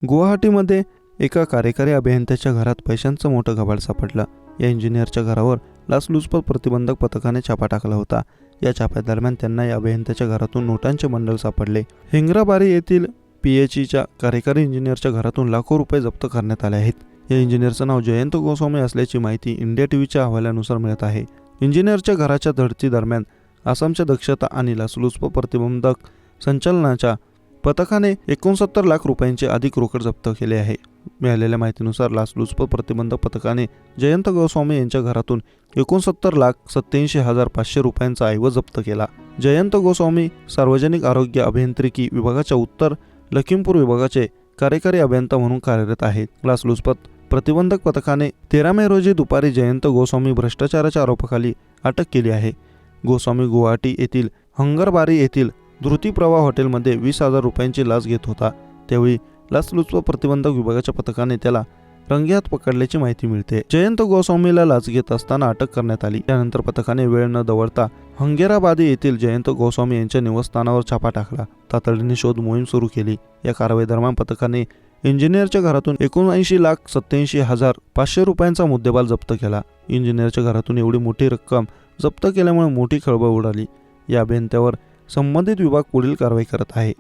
गुवाहाटीमध्ये एका कार्यकारी अभियंत्याच्या घरात पैशांचं मोठं घबाड सापडलं. या इंजिनियरच्या घरावर लाचलुचपत प्रतिबंधक पथकाने छापा टाकला होता. या छाप्यादरम्यान त्यांना या अभियंत्याच्या घरातून नोटांचे बंडल सापडले. हिंगराबारी येथील PHEच्या कार्यकारी इंजिनियरच्या घरातून लाखो रुपये जप्त करण्यात आले आहेत. या इंजिनियरचं नाव जयंत गोस्वामी असल्याची माहिती इंडिया टीव्हीच्या अहवालानुसार मिळत आहे. इंजिनियरच्या घराच्या झडती दरम्यान आसामच्या दक्षता आणि लाचलुचपत प्रतिबंधक संचालनाच्या पथकाने 69 लाख रुपयांचे अधिक रोकड जप्त केले आहे. मिळालेल्या माहितीनुसार लाचलुचपत प्रतिबंधक पथकाने जयंत गोस्वामी यांच्या घरातून 69,87,500 रुपयांचा ऐवज जप्त केला. जयंत गोस्वामी सार्वजनिक आरोग्य अभियांत्रिकी विभागाच्या उत्तर लखीमपूर विभागाचे कार्यकारी अभियंता म्हणून कार्यरत आहेत. लाचलुचपत प्रतिबंधक पथकाने 13 मे रोजी दुपारी जयंत गोस्वामी भ्रष्टाचाराच्या आरोपाखाली अटक केली आहे. गोस्वामी गुवाहाटी येथील हंगरबारी येथील धृती प्रवाह हॉटेलमध्ये 20,000 रुपयांची लाच घेत होता. त्यावेळी लाचलुचपत प्रतिबंधक विभागाच्या पथकाने त्याला रंगेहात पकडल्याची माहिती मिळते. जयंत गोस्वामीला लाच घेत असताना अटक करण्यात आली. त्यानंतर पथकाने वेळ न दवडता हंगेराबादी येथील जयंत गोस्वामी यांच्या निवासस्थानावर छापा टाकला. तातडीने शोध मोहीम सुरू केली. या कारवाई दरम्यान पथकाने इंजिनियरच्या घरातून 79,87,500 रुपयांचा मुद्देमाल जप्त केला. इंजिनियरच्या घरातून एवढी मोठी रक्कम जप्त केल्यामुळे मोठी खळबळ उडाली. या अभियंत्यावर संबंधित विभाग पुढील कारवाई करत आहे.